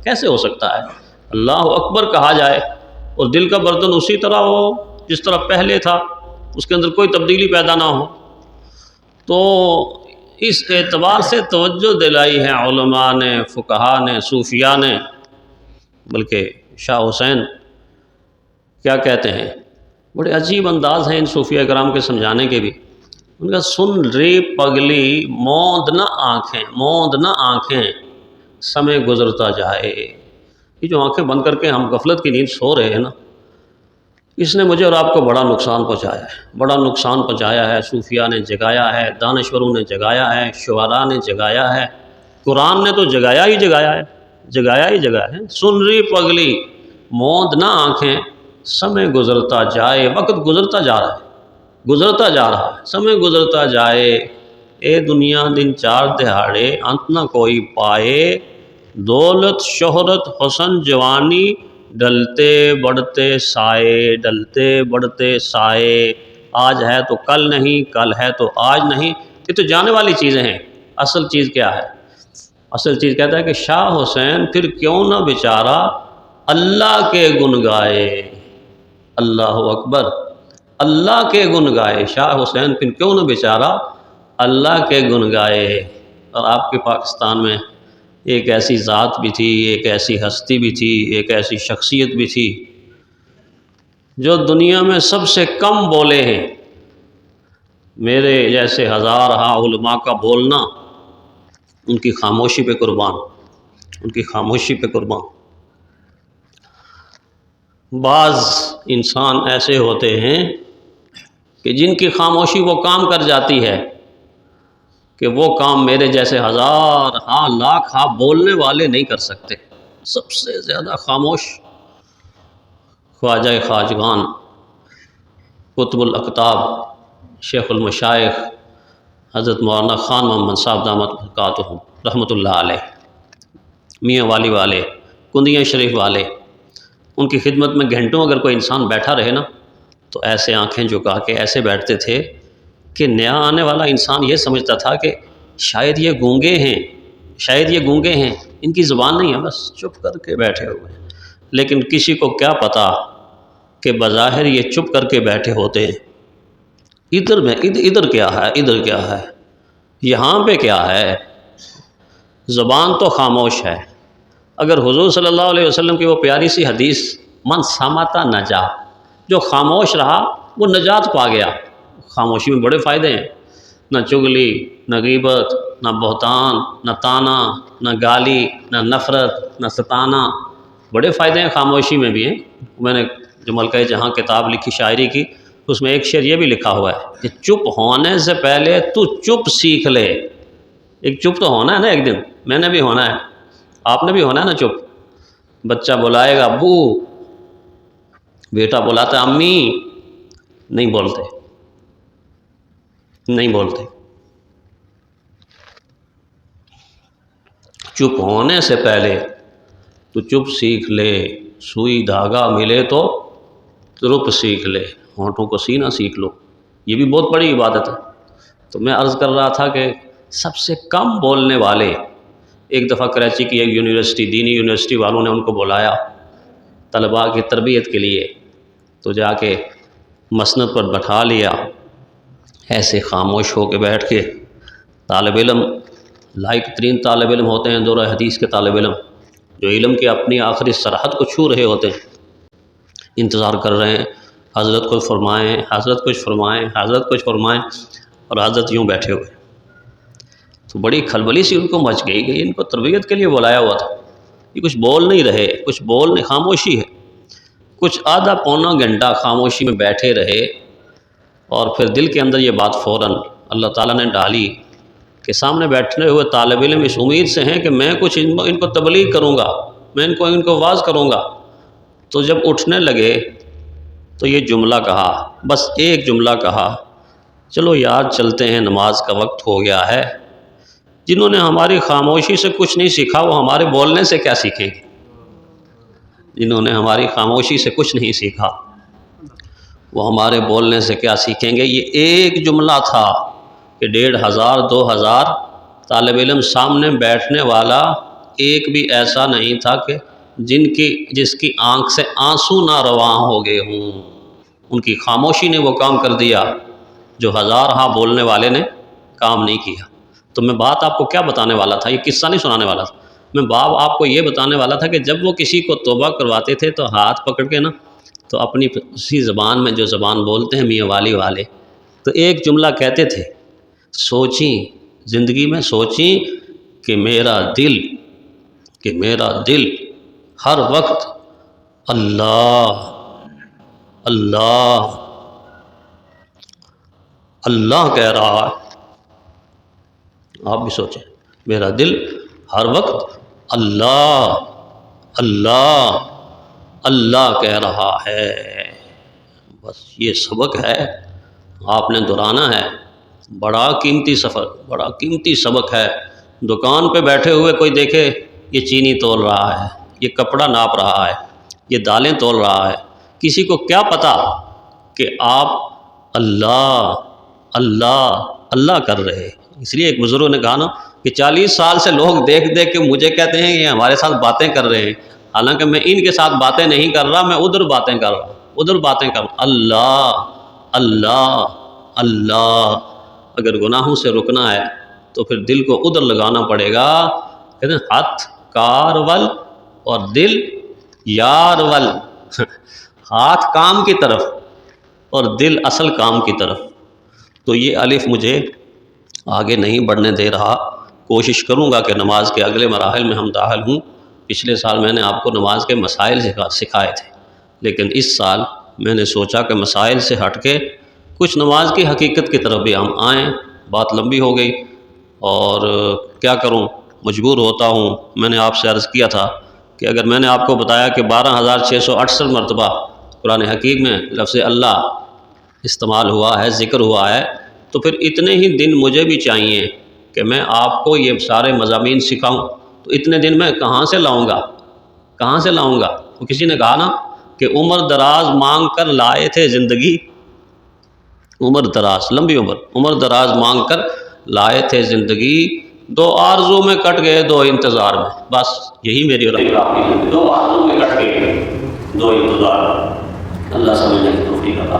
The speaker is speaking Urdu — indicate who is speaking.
Speaker 1: کیسے ہو سکتا ہے؟ اللہ اکبر کہا جائے اور دل کا برتن اسی طرح ہو جس طرح پہلے تھا، اس کے اندر کوئی تبدیلی پیدا نہ ہو۔ تو اس اعتبار سے توجہ دلائی ہے علماء نے، فقہاء نے، صوفیاء نے، بلکہ شاہ حسین کیا کہتے ہیں، بڑے عجیب انداز ہیں ان صوفیاء کرام کے سمجھانے کے بھی۔ ان کا سن رے پگلی موند نہ آنکھیں، موند نہ آنکھیں، سمے گزرتا جائے۔ یہ جو آنکھیں بند کر کے ہم غفلت کی نیند سو رہے ہیں نا، اس نے مجھے اور آپ کو بڑا نقصان پہنچایا ہے، بڑا نقصان پہنچایا ہے۔ صوفیاء نے جگایا ہے، دانشوروں نے جگایا ہے، شعراء نے جگایا ہے، قرآن نے تو جگایا ہی جگایا ہے، جگایا ہی جگایا ہے۔ سن رہی پگلی موند نہ آنکھیں، سمے گزرتا جائے، وقت گزرتا جا رہا ہے، گزرتا جا رہا ہے، سمے گزرتا جائے۔ اے دنیا دن چار دہاڑے، انت نہ کوئی پائے، دولت شہرت حسن جوانی، ڈلتے بڑھتے سائے، ڈلتے بڑھتے سائے۔ آج ہے تو کل نہیں، کل ہے تو آج نہیں، یہ تو جانے والی چیزیں ہیں۔ اصل چیز کیا ہے؟ اصل چیز کہتا ہے کہ شاہ حسین پھر کیوں نہ بیچارہ اللہ کے گن گائے، اللہ اکبر، اللہ کے گن گائے۔ شاہ حسین پھر کیوں نہ بیچارہ اللہ کے گن گائے۔ اور آپ کے پاکستان میں ایک ایسی ذات بھی تھی، ایک ایسی ہستی بھی تھی، ایک ایسی شخصیت بھی تھی جو دنیا میں سب سے کم بولے ہیں۔ میرے جیسے ہزارہا علماء کا بولنا ان کی خاموشی پہ قربان، ان کی خاموشی پہ قربان۔ بعض انسان ایسے ہوتے ہیں کہ جن کی خاموشی وہ کام کر جاتی ہے کہ وہ کام میرے جیسے ہزار ہاں لاکھ ہاں بولنے والے نہیں کر سکتے۔ سب سے زیادہ خاموش خواجہ خواجگان، قطب الاقطاب، شیخ المشائخ حضرت مولانا خان محمد صاحب دامت برکاتہم رحمۃ اللہ علیہ، میاں والی والے، کندیاں شریف والے، ان کی خدمت میں گھنٹوں اگر کوئی انسان بیٹھا رہے نا تو ایسے آنکھیں جھکا کے ایسے بیٹھتے تھے کہ نیا آنے والا انسان یہ سمجھتا تھا کہ شاید یہ گونگے ہیں، شاید یہ گونگے ہیں، ان کی زبان نہیں ہے، بس چپ کر کے بیٹھے ہوئے ہیں۔ لیکن کسی کو کیا پتا کہ بظاہر یہ چپ کر کے بیٹھے ہوتے ہیں، ادھر کیا ہے، ادھر کیا ہے، یہاں پہ کیا ہے۔ زبان تو خاموش ہے۔ اگر حضور صلی اللہ علیہ وسلم کی وہ پیاری سی حدیث من صامت نجا، جو خاموش رہا وہ نجات پا گیا۔ خاموشی میں بڑے فائدے ہیں، نہ چغلی، نہ غیبت، نہ بہتان، نہ تانا، نہ گالی، نہ نفرت، نہ ستانا، بڑے فائدے ہیں خاموشی میں بھی ہیں۔ میں نے جو ملکہ جہاں کتاب لکھی شاعری کی، اس میں ایک شعر یہ بھی لکھا ہوا ہے کہ چپ ہونے سے پہلے تو چپ سیکھ لے۔ ایک چپ تو ہونا ہے نا، ایک دن میں نے بھی ہونا ہے، آپ نے بھی ہونا ہے نا چپ۔ بچہ بلائے گا ابو، بیٹا بلاتا امی، نہیں بولتے، نہیں بولتے۔ چپ ہونے سے پہلے تو چپ سیکھ لے، سوئی دھاگا ملے تو رپ سیکھ لے، ہونٹوں کو سینا سیکھ لو۔ یہ بھی بہت بڑی عبادت ہے۔ تو میں عرض کر رہا تھا کہ سب سے کم بولنے والے، ایک دفعہ کراچی کی ایک یونیورسٹی، دینی یونیورسٹی والوں نے ان کو بلایا طلباء کی تربیت کے لیے، تو جا کے مسند پر بٹھا لیا، ایسے خاموش ہو کے بیٹھ کے۔ طالب علم، لائق ترین طالب علم ہوتے ہیں دورہ حدیث کے طالب علم، جو علم کی اپنی آخری سرحد کو چھو رہے ہوتے ہیں، انتظار کر رہے ہیں حضرت کچھ فرمائیں، حضرت کچھ فرمائیں، حضرت کچھ فرمائیں، اور حضرت یوں بیٹھے ہوئے۔ تو بڑی کھلبلی سی ان کو مچ گئی کہ ان کو تربیت کے لیے بلایا ہوا تھا، یہ کچھ بول نہیں رہے، کچھ بول نہیں، خاموشی ہے۔ کچھ آدھا پونا گھنٹہ خاموشی میں بیٹھے رہے، اور پھر دل کے اندر یہ بات فوراً اللہ تعالیٰ نے ڈالی کہ سامنے بیٹھے ہوئے طالب علم اس امید سے ہیں کہ میں کچھ ان کو تبلیغ کروں گا، میں ان کو واعظ کروں گا۔ تو جب اٹھنے لگے تو یہ جملہ کہا، بس ایک جملہ کہا، چلو یار چلتے ہیں، نماز کا وقت ہو گیا ہے۔ جنہوں نے ہماری خاموشی سے کچھ نہیں سیکھا وہ ہمارے بولنے سے کیا سیکھیں گے؟ جنہوں نے ہماری خاموشی سے کچھ نہیں سیکھا وہ ہمارے بولنے سے کیا سیکھیں گے؟ یہ ایک جملہ تھا کہ 1500 2000 طالب علم سامنے بیٹھنے والا ایک بھی ایسا نہیں تھا کہ جس کی آنکھ سے آنسو نہ رواں ہو گئے ہوں۔ ان کی خاموشی نے وہ کام کر دیا جو ہزار ہاں بولنے والے نے کام نہیں کیا۔ تو میں بات آپ کو کیا بتانے والا تھا، یہ قصہ نہیں سنانے والا تھا، میں باب آپ کو یہ بتانے والا تھا کہ جب وہ کسی کو توبہ کرواتے تھے تو ہاتھ پکڑ کے نا، تو اپنی اسی زبان میں جو زبان بولتے ہیں میاں والی والے، تو ایک جملہ کہتے تھے، سوچیں زندگی میں سوچیں کہ میرا دل ہر وقت اللہ اللہ اللہ کہہ رہا ہے۔ آپ بھی سوچیں، میرا دل ہر وقت اللہ اللہ اللہ کہہ رہا ہے۔ بس یہ سبق ہے، آپ نے دہرانا ہے۔ بڑا قیمتی بڑا قیمتی سبق ہے۔ دکان پہ بیٹھے ہوئے کوئی دیکھے یہ چینی تول رہا ہے، یہ کپڑا ناپ رہا ہے، یہ دالیں تول رہا ہے، کسی کو کیا پتا کہ آپ اللہ اللہ اللہ کر رہے۔ اس لیے ایک بزرگ نے کہا نا کہ 40 سال سے لوگ دیکھ کے مجھے کہتے ہیں یہ ہمارے ساتھ باتیں کر رہے ہیں، حالانکہ میں ان کے ساتھ باتیں نہیں کر رہا، میں ادھر باتیں کر رہا ہوں۔ اللہ اللہ اللہ۔ اگر گناہوں سے رکنا ہے تو پھر دل کو ادھر لگانا پڑے گا، کہتے ہیں ہاتھ کار ول اور دل یار ول۔ ہاتھ کام کی طرف اور دل اصل کام کی طرف۔ تو یہ الف مجھے آگے نہیں بڑھنے دے رہا۔ کوشش کروں گا کہ نماز کے اگلے مراحل میں ہم داخل ہوں۔ پچھلے سال میں نے آپ کو نماز کے مسائل سکھائے تھے، لیکن اس سال میں نے سوچا کہ مسائل سے ہٹ کے کچھ نماز کی حقیقت کی طرف بھی ہم آئیں۔ بات لمبی ہو گئی اور کیا کروں، مجبور ہوتا ہوں۔ میں نے آپ سے عرض کیا تھا کہ اگر میں نے آپ کو بتایا کہ 12,668 مرتبہ قرآن حکیم میں لفظ اللہ استعمال ہوا ہے، ذکر ہوا ہے، تو پھر اتنے ہی دن مجھے بھی چاہیے کہ میں آپ کو یہ سارے مضامین سکھاؤں۔ تو اتنے دن میں کہاں سے لاؤں گا؟ تو کسی نے کہا نا کہ عمر دراز مانگ کر لائے تھے زندگی، عمر دراز، لمبی عمر دراز مانگ کر لائے تھے زندگی، 2 آرزو میں کٹ گئے 2 انتظار میں۔ بس یہی میری اور آپ کی 2 آرزو میں کٹ گئے 2 انتظار۔ اللہ سمجھنے کی توفیق عطا۔